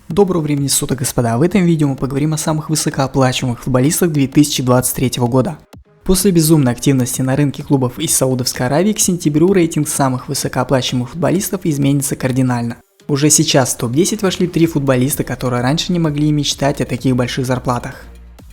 Доброго времени суток, господа! В этом видео мы поговорим о самых высокооплачиваемых футболистах 2023 года. После безумной активности на рынке клубов из Саудовской Аравии к сентябрю рейтинг самых высокооплачиваемых футболистов изменится кардинально. Уже сейчас в топ-10 вошли 3 футболиста, которые раньше не могли мечтать о таких больших зарплатах.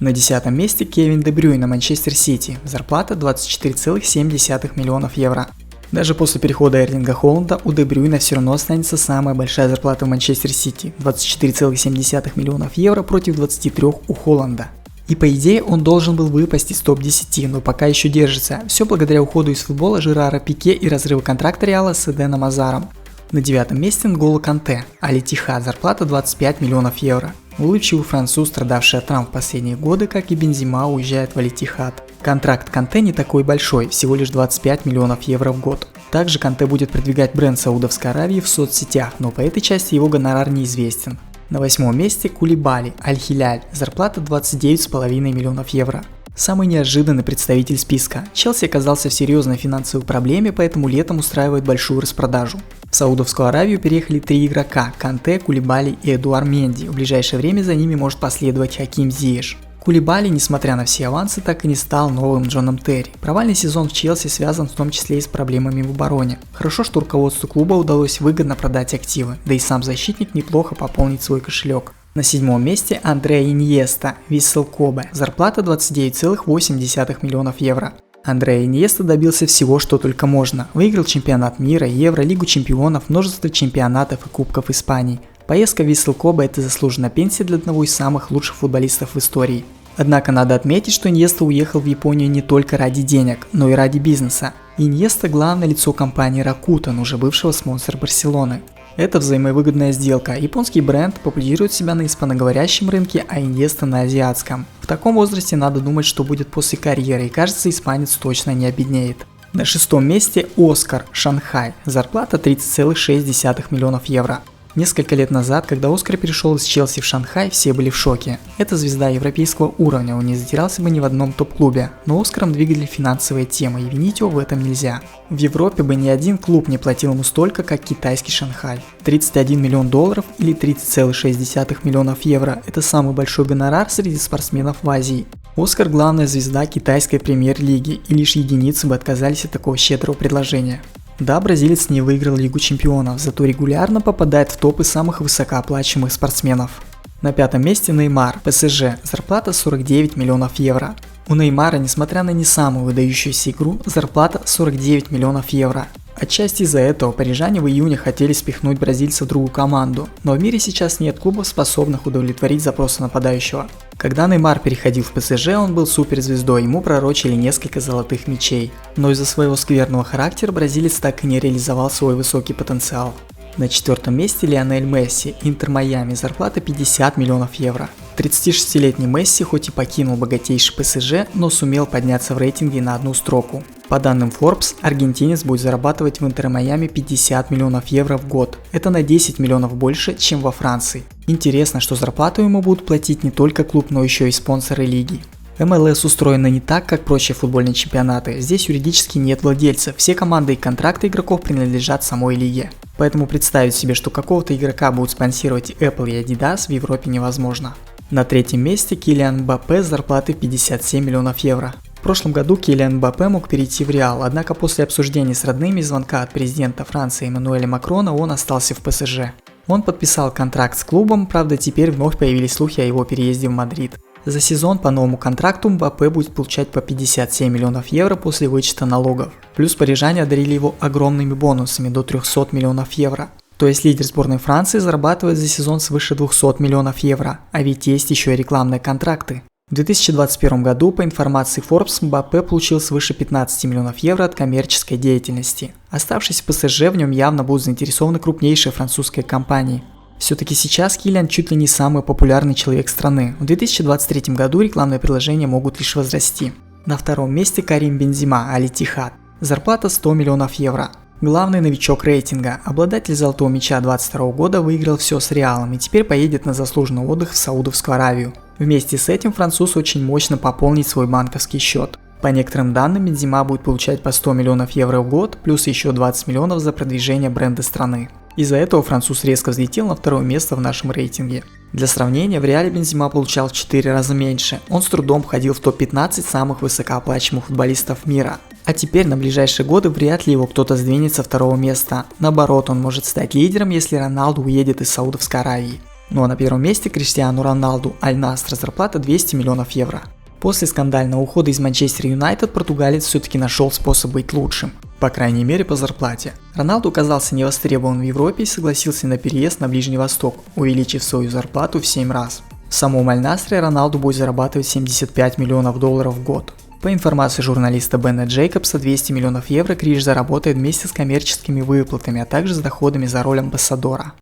На 10 месте Кевин Де Брюйне на Манчестер Сити, зарплата 24,7 миллионов евро. Даже после перехода Эрлинга Холланда у Де Брюйна все равно останется самая большая зарплата в Манчестер Сити – 24,7 миллионов евро против 23 у Холланда. И по идее он должен был выпасть из топ-10, но пока еще держится. Все благодаря уходу из футбола Жерара Пике и разрыву контракта Реала с Эденом Азаром. На 9 месте Нголо Канте, Аль-Иттихад, зарплата 25 миллионов евро. Улыбчивый француз, страдавший от травм в последние годы, как и Бензема, уезжает в Аль-Иттихад. Контракт Канте не такой большой, всего лишь 25 миллионов евро в год. Также Канте будет продвигать бренд Саудовской Аравии в соцсетях, но по этой части его гонорар неизвестен. На 8 месте Кулибали, Аль-Хиляль, зарплата 29,5 миллионов евро. Самый неожиданный представитель списка. Челси оказался в серьезной финансовой проблеме, поэтому летом устраивает большую распродажу. В Саудовскую Аравию переехали 3 игрока – Канте, Кулибали и Эдуард Менди. В ближайшее время за ними может последовать Хаким Зиеш. Кулибали, несмотря на все авансы, так и не стал новым Джоном Терри. Провальный сезон в Челси связан в том числе и с проблемами в обороне. Хорошо, что руководству клуба удалось выгодно продать активы, да и сам защитник неплохо пополнит свой кошелек. На 7 месте Андреа Иньеста, Виссел Кобе, зарплата 29,8 миллионов евро. Андреа Иньеста добился всего, что только можно. Выиграл чемпионат мира, Евро, Лигу чемпионов, множество чемпионатов и кубков Испании. Поездка в Виссел Кобе – это заслуженная пенсия для одного из самых лучших футболистов в истории. Однако надо отметить, что Иньеста уехал в Японию не только ради денег, но и ради бизнеса. Иньеста – главное лицо компании Rakuten, уже бывшего спонсора Барселоны. Это взаимовыгодная сделка. Японский бренд популяризирует себя на испаноговорящем рынке, а Иньеста на азиатском. В таком возрасте надо думать, что будет после карьеры, и кажется, испанец точно не обеднеет. На 6 месте Оскар, Шанхай, зарплата 30,6 миллионов евро. Несколько лет назад, когда Оскар перешел из Челси в Шанхай, все были в шоке. Это звезда европейского уровня, он не затерялся бы ни в одном топ-клубе, но Оскаром двигали финансовые темы, и винить его в этом нельзя. В Европе бы ни один клуб не платил ему столько, как китайский Шанхай. 31 миллион долларов или 30,6 миллионов евро – это самый большой гонорар среди спортсменов в Азии. Оскар – главная звезда китайской премьер-лиги, и лишь единицы бы отказались от такого щедрого предложения. Да, бразилец не выиграл Лигу чемпионов, зато регулярно попадает в топы самых высокооплачиваемых спортсменов. На 5 месте Неймар, ПСЖ, зарплата 49 миллионов евро. У Неймара, несмотря на не самую выдающуюся игру, зарплата 49 миллионов евро. Отчасти из-за этого парижане в июне хотели спихнуть бразильца в другую команду, но в мире сейчас нет клубов, способных удовлетворить запросы нападающего. Когда Неймар переходил в ПСЖ, он был суперзвездой, ему пророчили несколько золотых мячей. Но из-за своего скверного характера бразилец так и не реализовал свой высокий потенциал. На 4 месте Лионель Месси, Интер Майами, зарплата 50 миллионов евро. 36-летний Месси хоть и покинул богатейший ПСЖ, но сумел подняться в рейтинге на одну строку. По данным Forbes, аргентинец будет зарабатывать в Интер Майами 50 миллионов евро в год. Это на 10 миллионов больше, чем во Франции. Интересно, что зарплату ему будут платить не только клуб, но еще и спонсоры лиги. МЛС устроена не так, как прочие футбольные чемпионаты. Здесь юридически нет владельцев, все команды и контракты игроков принадлежат самой лиге. Поэтому представить себе, что какого-то игрока будут спонсировать Apple и Adidas, в Европе невозможно. На 3 месте Килиан Мбаппе с зарплатой 57 миллионов евро. В прошлом году Килиан Мбаппе мог перейти в Реал, однако после обсуждения с родными и звонка от президента Франции Эммануэля Макрона он остался в ПСЖ. Он подписал контракт с клубом, правда теперь вновь появились слухи о его переезде в Мадрид. За сезон по новому контракту Мбаппе будет получать по 57 миллионов евро после вычета налогов. Плюс парижане одарили его огромными бонусами до 300 миллионов евро. То есть лидер сборной Франции зарабатывает за сезон свыше 200 миллионов евро, а ведь есть еще и рекламные контракты. В 2021 году, по информации Forbes, Мбаппе получил свыше 15 миллионов евро от коммерческой деятельности. Оставшись в ПСЖ, в нем явно будут заинтересованы крупнейшие французские компании. Все-таки сейчас Килиан чуть ли не самый популярный человек страны. В 2023 году рекламные предложения могут лишь возрасти. На 2 месте Карим Бензема, Аль-Иттихад. Зарплата 100 миллионов евро. Главный новичок рейтинга, обладатель золотого мяча 2022 года, выиграл все с Реалом и теперь поедет на заслуженный отдых в Саудовскую Аравию. Вместе с этим француз очень мощно пополнит свой банковский счет. По некоторым данным, Бензема будет получать по 100 миллионов евро в год, плюс еще 20 миллионов за продвижение бренда страны. Из-за этого француз резко взлетел на второе место в нашем рейтинге. Для сравнения, в Реале Бензема получал в 4 раза меньше, он с трудом входил в топ-15 самых высокооплачиваемых футболистов мира. А теперь на ближайшие годы вряд ли его кто-то сдвинет со второго места. Наоборот, он может стать лидером, если Роналду уедет из Саудовской Аравии. Ну а на первом месте Криштиану Роналду, Аль-Наср, зарплата 200 миллионов евро. После скандального ухода из Манчестер Юнайтед португалец все-таки нашел способ быть лучшим. По крайней мере по зарплате. Роналду оказался невостребован в Европе и согласился на переезд на Ближний Восток, увеличив свою зарплату в 7 раз. В самом Аль-Насре Роналду будет зарабатывать 75 миллионов долларов в год. По информации журналиста Бена Джейкобса, 200 миллионов евро Криш заработает вместе с коммерческими выплатами, а также с доходами за роль амбассадора.